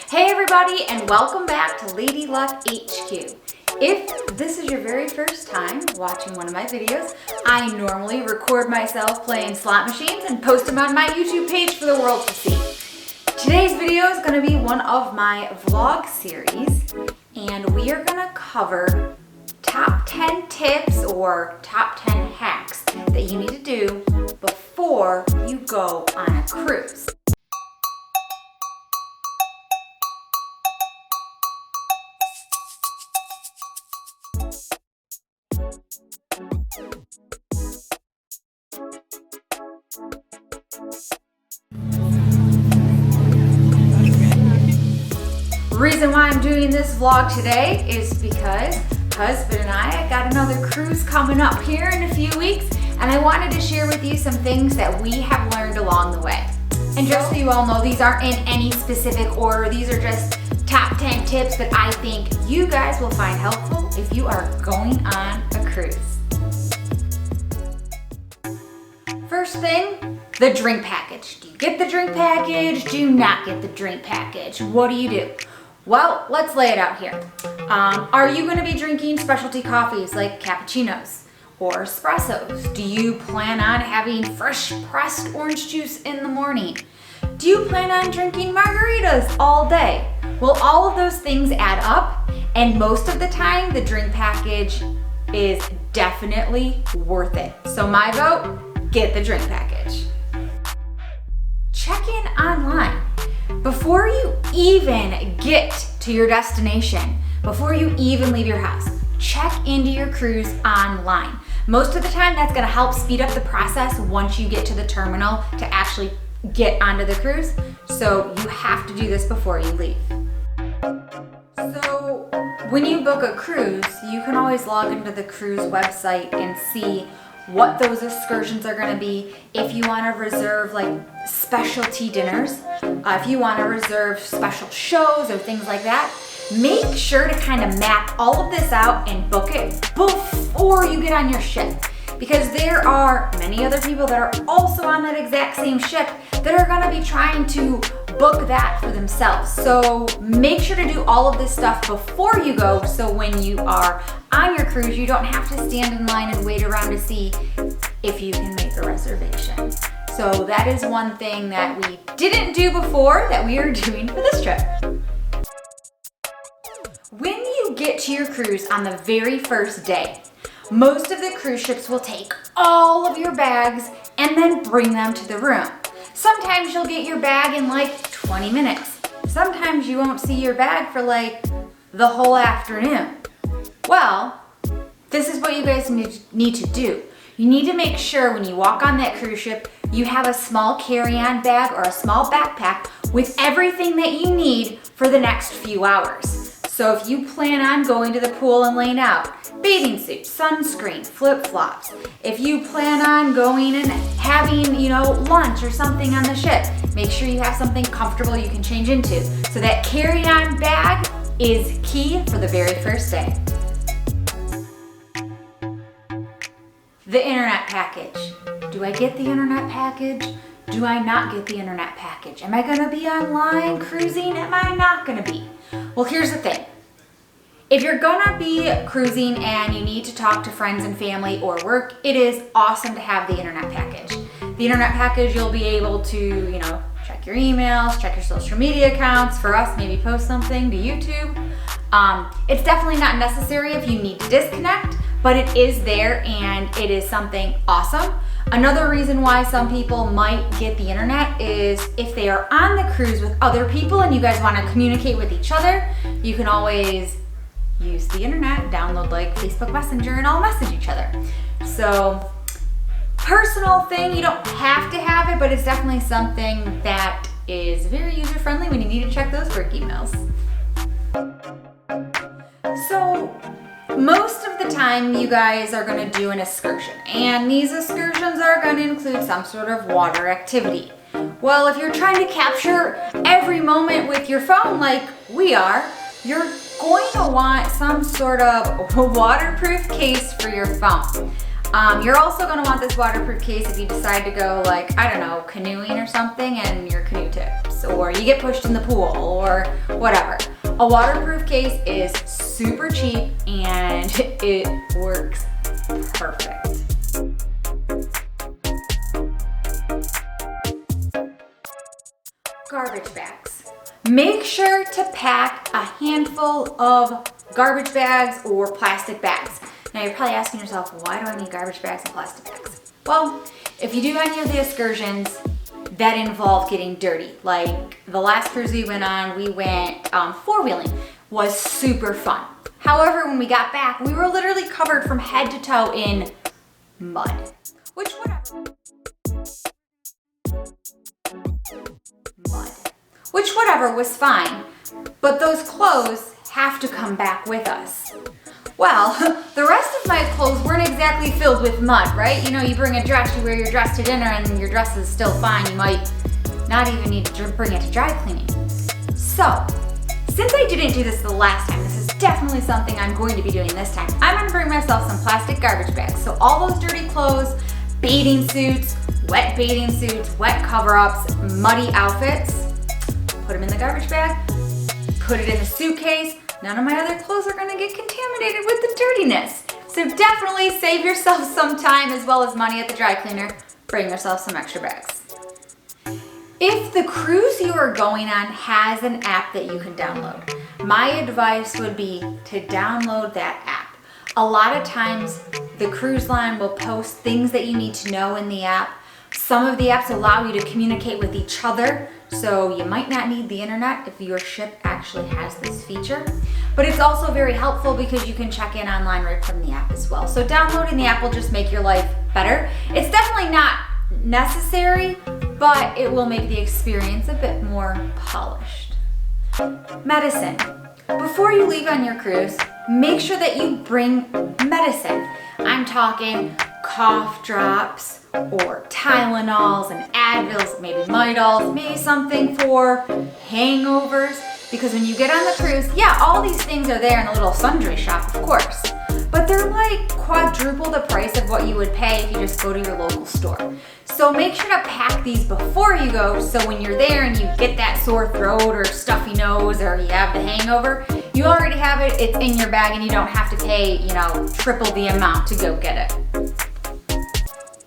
Hey everybody, and welcome back to Lady Luck HQ. If this is your very first time watching one of my videos, I normally record myself playing slot machines and post them on my YouTube page for the world to see. Today's video is going to be one of my vlog series, and we are going to cover top 10 tips or top 10 hacks that you need to do before you go on a cruise. The reason why I'm doing this vlog today is because husband and I got another cruise coming up here in a few weeks, and I wanted to share with you some things that we have learned along the way. And just so you all know, these aren't in any specific order. These are just top 10 tips that I think you guys will find helpful if you are going on a cruise. First thing, the drink package. Do you get the drink package? Do you not get the drink package? What do you do? Well, let's lay it out here. Are you going to be drinking specialty coffees like cappuccinos or espressos? Do you plan on having fresh pressed orange juice in the morning? Do you plan on drinking margaritas all day? Well, all of those things add up, and most of the time the drink package is definitely worth it. So my vote, get the drink package. Check in online. Before you even get to your destination, before you even leave your house, check into your cruise online. Most of the time that's going to help speed up the process once you get to the terminal to actually get onto the cruise. So you have to do this before you leave. So when you book a cruise, you can always log into the cruise website and see what those excursions are going to be. If you want to reserve like specialty dinners, if you want to reserve special shows or things like that, make sure to kind of map all of this out and book it before you get on your ship, because there are many other people that are also on that exact same ship that are going to be trying to book that for themselves. So make sure to do all of this stuff before you go, so when you are on your cruise, you don't have to stand in line and wait around to see if you can make a reservation. So that is one thing that we didn't do before that we are doing for this trip. When you get to your cruise on the very first day, most of the cruise ships will take all of your bags and then bring them to the room. Sometimes you'll get your bag in like 20 minutes. Sometimes you won't see your bag for like the whole afternoon. Well, this is what you guys need to do. You need to make sure when you walk on that cruise ship, you have a small carry-on bag or a small backpack with everything that you need for the next few hours. So if you plan on going to the pool and laying out, bathing suit, sunscreen, flip-flops. If you plan on going and having, lunch or something on the ship, make sure you have something comfortable you can change into. So that carry-on bag is key for the very first day. The internet package. Do I get the internet package? Do I not get the internet package? Am I gonna be online cruising? Am I not gonna be? Well, here's the thing. If you're gonna be cruising and you need to talk to friends and family or work, it is awesome to have the internet package. The internet package, you'll be able to, check your emails, check your social media accounts. For us, maybe post something to YouTube. It's definitely not necessary if you need to disconnect, but it is there and it is something awesome. Another reason why some people might get the internet is if they are on the cruise with other people and you guys want to communicate with each other, you can always use the internet, download like Facebook Messenger, and all message each other. So, personal thing, you don't have to have it, but it's definitely something that is very user-friendly when you need to check those work emails. So, most of the time you guys are going to do an excursion, and these excursions are going to include some sort of water activity. Well, if you're trying to capture every moment with your phone like we are, you're going to want some sort of waterproof case for your phone. You're also going to want this waterproof case if you decide to go canoeing or something and your canoe tips. slips or you get pushed in the pool or whatever. A waterproof case is super cheap and it works perfect. Garbage bags. Make sure to pack a handful of garbage bags or plastic bags. Now you're probably asking yourself, why do I need garbage bags and plastic bags? Well, if you do any of the excursions that involve getting dirty, like the last cruise we went on, we went four-wheeling, was super fun. However, when we got back, we were literally covered from head to toe in mud, which whatever was fine, but those clothes have to come back with us. Well, the rest of my clothes weren't exactly filled with mud, right? You know, you bring a dress, you wear your dress to dinner, and your dress is still fine. You might not even need to bring it to dry cleaning. So, since I didn't do this the last time, this is definitely something I'm going to be doing this time. I'm gonna bring myself some plastic garbage bags. So all those dirty clothes, bathing suits, wet cover-ups, muddy outfits, put them in the garbage bag, put it in the suitcase. None of my other clothes are gonna get contaminated with the dirtiness. So definitely save yourself some time as well as money at the dry cleaner. Bring yourself some extra bags. If the cruise you are going on has an app that you can download, my advice would be to download that app. A lot of times the cruise line will post things that you need to know in the app. Some of the apps allow you to communicate with each other, so you might not need the internet if your ship actually has this feature. But it's also very helpful because you can check in online right from the app as well. So downloading the app will just make your life better. It's definitely not necessary, but it will make the experience a bit more polished. Medicine. Before you leave on your cruise, make sure that you bring medicine. I'm talking cough drops or Tylenols and Advils, maybe Midols, maybe something for hangovers. Because when you get on the cruise, yeah, all these things are there in the little sundry shop, of course. But they're like quadruple the price of what you would pay if you just go to your local store. So make sure to pack these before you go, so when you're there and you get that sore throat or stuffy nose or you have the hangover, you already have it, it's in your bag and you don't have to pay, triple the amount to go get it.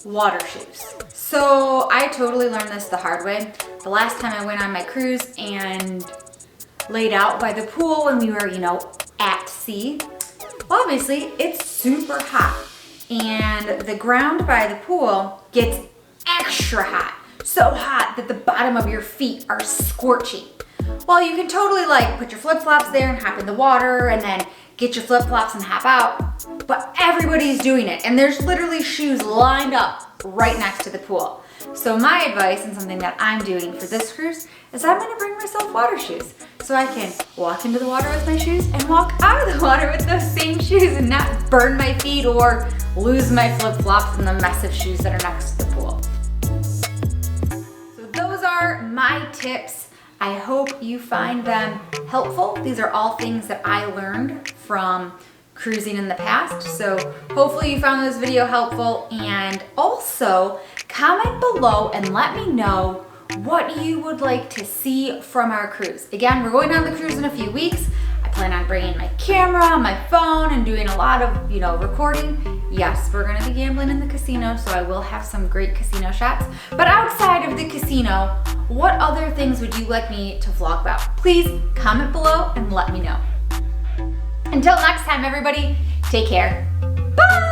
Water shoes. So I totally learned this the hard way. The last time I went on my cruise and laid out by the pool when we were, at sea, obviously it's super hot and the ground by the pool gets extra hot. So hot that the bottom of your feet are scorching. Well, you can totally put your flip-flops there and hop in the water and then get your flip-flops and hop out. But everybody's doing it and there's literally shoes lined up right next to the pool. So my advice, and something that I'm doing for this cruise, is I'm gonna bring myself water shoes. So I can walk into the water with my shoes and walk out of the water with those same shoes and not burn my feet or lose my flip-flops in the mess of shoes that are next to the pool. So those are my tips. I hope you find them helpful. These are all things that I learned from cruising in the past. So hopefully you found this video helpful, and also comment below and let me know what you would like to see from our cruise. Again, we're going on the cruise in a few weeks. I plan on bringing my camera, my phone, and doing a lot of, recording. Yes, we're gonna be gambling in the casino, so I will have some great casino shots. But outside of the casino, what other things would you like me to vlog about? Please comment below and let me know. Until next time, everybody, take care. Bye!